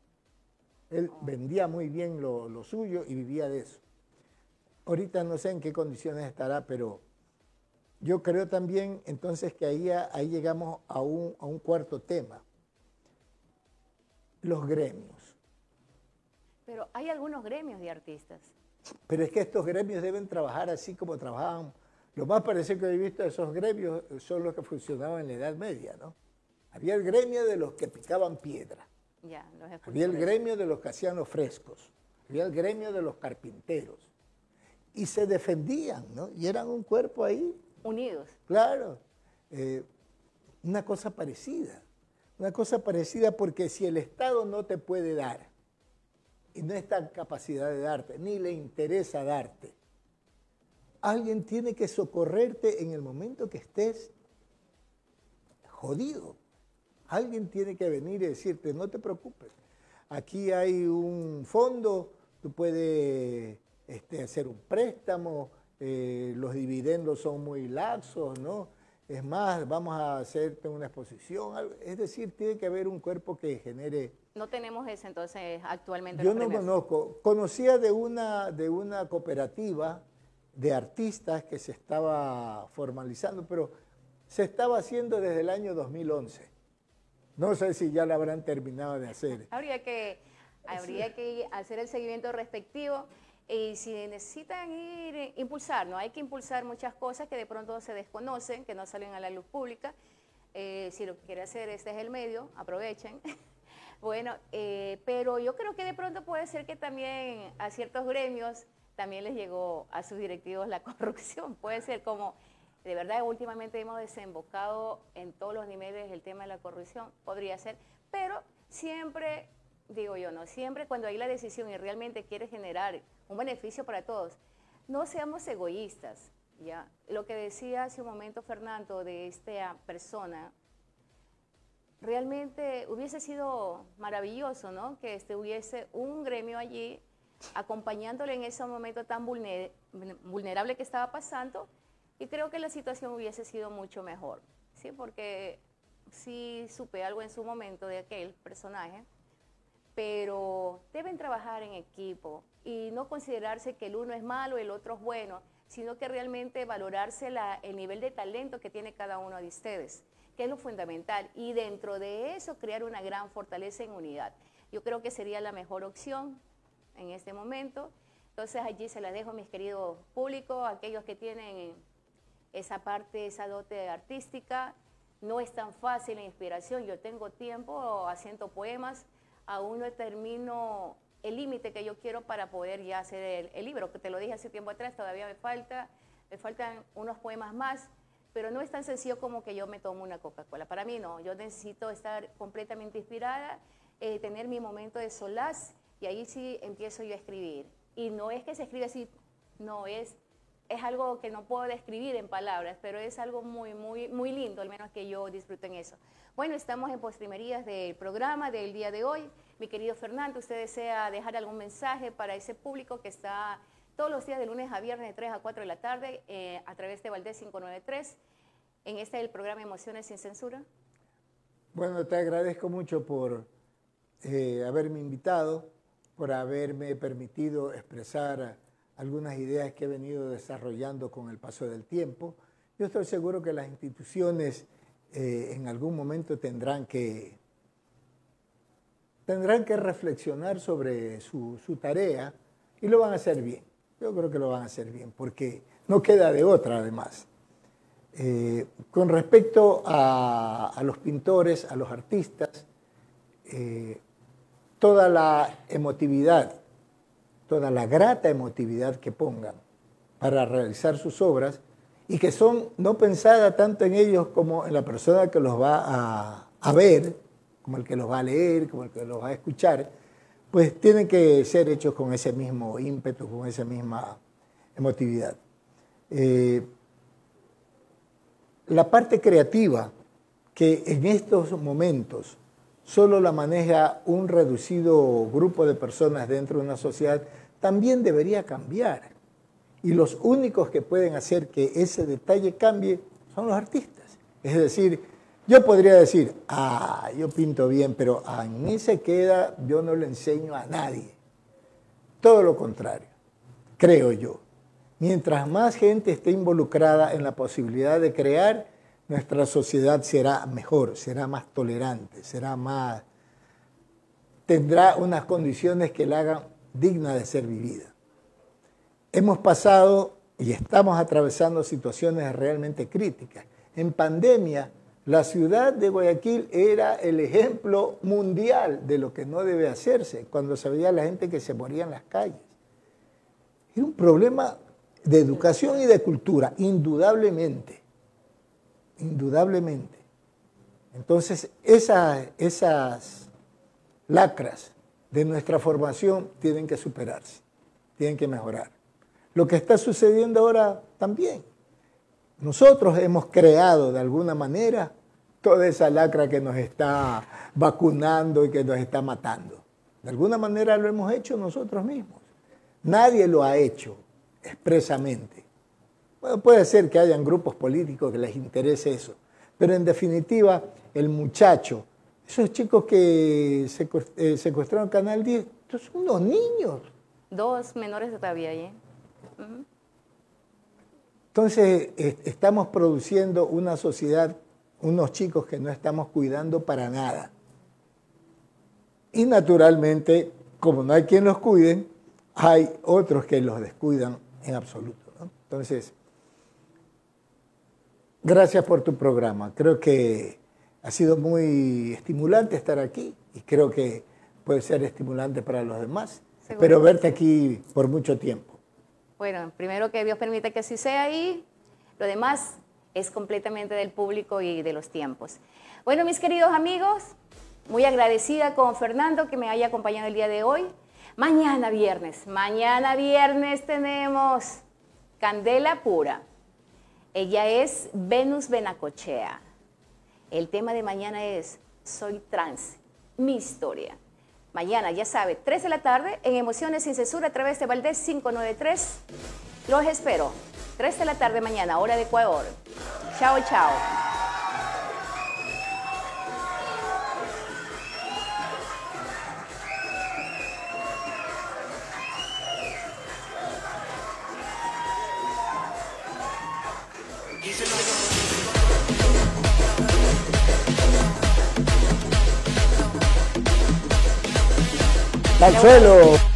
Él vendía muy bien lo suyo y vivía de eso. Ahorita no sé en qué condiciones estará, pero yo creo también entonces que ahí llegamos a un cuarto tema. Los gremios. Pero hay algunos gremios de artistas. Pero es que estos gremios deben trabajar así como trabajaban. Lo más parecido que he visto de esos gremios son los que funcionaban en la Edad Media, ¿no? Había el gremio de los que picaban piedra. Ya, había el gremio de los que hacían los frescos. Había el gremio de los carpinteros. Y se defendían, ¿no? Y eran un cuerpo ahí. Unidos. Claro. Una cosa parecida. Una cosa parecida porque si el Estado no te puede dar, y no está en capacidad de darte, ni le interesa darte, alguien tiene que socorrerte en el momento que estés jodido. Alguien tiene que venir y decirte, no te preocupes, aquí hay un fondo, tú puedes hacer un préstamo, los dividendos son muy laxos, ¿no? Es más, vamos a hacerte una exposición. Es decir, tiene que haber un cuerpo que genere... No tenemos ese entonces actualmente. Yo no conozco. Conocía de una cooperativa de artistas que se estaba formalizando, pero se estaba haciendo desde el año 2011. No sé si ya la habrán terminado de hacer. Habría que hacer el seguimiento respectivo y si necesitan impulsar, ¿no? Hay que impulsar muchas cosas que de pronto se desconocen, que no salen a la luz pública. Si lo que quiere hacer este es el medio, aprovechen Bueno, pero yo creo que de pronto puede ser que también a ciertos gremios también les llegó a sus directivos la corrupción. Puede ser como, de verdad, últimamente hemos desembocado en todos los niveles el tema de la corrupción, podría ser, pero siempre, digo yo, no, siempre cuando hay la decisión y realmente quiere generar un beneficio para todos, no seamos egoístas, ¿ya? Lo que decía hace un momento Fernando de esta persona, realmente hubiese sido maravilloso, ¿no? Que hubiese un gremio allí acompañándole en ese momento tan vulnerable que estaba pasando, y creo que la situación hubiese sido mucho mejor, ¿sí? Porque sí supe algo en su momento de aquel personaje, pero deben trabajar en equipo y no considerarse que el uno es malo y el otro es bueno, sino que realmente valorarse el nivel de talento que tiene cada uno de ustedes, que es lo fundamental, y dentro de eso crear una gran fortaleza en unidad. Yo creo que sería la mejor opción en este momento. Entonces allí se las dejo, mis queridos públicos, aquellos que tienen esa parte, esa dote artística. No es tan fácil la inspiración, yo tengo tiempo haciendo poemas, aún no termino el límite que yo quiero para poder ya hacer el libro, que te lo dije hace tiempo atrás, todavía me faltan unos poemas más, pero no es tan sencillo como que yo me tomo una Coca-Cola. Para mí no, yo necesito estar completamente inspirada, tener mi momento de solaz, y ahí sí empiezo yo a escribir. Y no es que se escribe así, no, es algo que no puedo describir en palabras, pero es algo muy, muy, muy lindo, al menos que yo disfruto en eso. Bueno, estamos en postrimerías del programa del día de hoy. Mi querido Fernando, ¿usted desea dejar algún mensaje para ese público que está todos los días de lunes a viernes de 3 a 4 de la tarde a través de Valdés 593 en el programa Emociones sin Censura? Bueno, te agradezco mucho por haberme invitado, por haberme permitido expresar algunas ideas que he venido desarrollando con el paso del tiempo. Yo estoy seguro que las instituciones en algún momento tendrán que reflexionar sobre su tarea, y lo van a hacer bien. Yo creo que lo van a hacer bien, porque no queda de otra, además. Con respecto a los pintores, a los artistas, toda la emotividad, toda la grata emotividad que pongan para realizar sus obras, y que son no pensadas tanto en ellos como en la persona que los va a ver, como el que los va a leer, como el que los va a escuchar, pues tienen que ser hechos con ese mismo ímpetu, con esa misma emotividad. La parte creativa, que en estos momentos solo la maneja un reducido grupo de personas dentro de una sociedad, también debería cambiar. Y los únicos que pueden hacer que ese detalle cambie son los artistas. Es decir, yo podría decir, yo pinto bien, pero a mí se queda, yo no le enseño a nadie. Todo lo contrario, creo yo. Mientras más gente esté involucrada en la posibilidad de crear, nuestra sociedad será mejor, será más tolerante, tendrá unas condiciones que la hagan digna de ser vivida. Hemos pasado y estamos atravesando situaciones realmente críticas. En pandemia, la ciudad de Guayaquil era el ejemplo mundial de lo que no debe hacerse, cuando se veía la gente que se moría en las calles. Era un problema de educación y de cultura, indudablemente. Indudablemente. Entonces, esas lacras de nuestra formación tienen que superarse, tienen que mejorar. Lo que está sucediendo ahora también. Nosotros hemos creado de alguna manera toda esa lacra que nos está vacunando y que nos está matando. De alguna manera lo hemos hecho nosotros mismos. Nadie lo ha hecho expresamente. Bueno, puede ser que hayan grupos políticos que les interese eso, pero en definitiva el muchacho, esos chicos que secuestraron Canal 10, estos son unos niños. 2 menores todavía allí. Entonces, estamos produciendo una sociedad, unos chicos que no estamos cuidando para nada. Y naturalmente, como no hay quien los cuide, hay otros que los descuidan en absoluto, ¿no? Entonces, gracias por tu programa. Creo que ha sido muy estimulante estar aquí y creo que puede ser estimulante para los demás. Seguro. Espero verte aquí por mucho tiempo. Bueno, primero que Dios permita que así sea y lo demás es completamente del público y de los tiempos. Bueno, mis queridos amigos, muy agradecida con Fernando que me haya acompañado el día de hoy. Mañana viernes tenemos Candela Pura. Ella es Venus Benacochea. El tema de mañana es Soy Trans, mi historia. Mañana, ya sabe, 3 de la tarde en Emociones sin Censura a través de Valdés 593. Los espero. 3 de la tarde mañana, hora de Ecuador. Chao, chao. ¡Al suelo!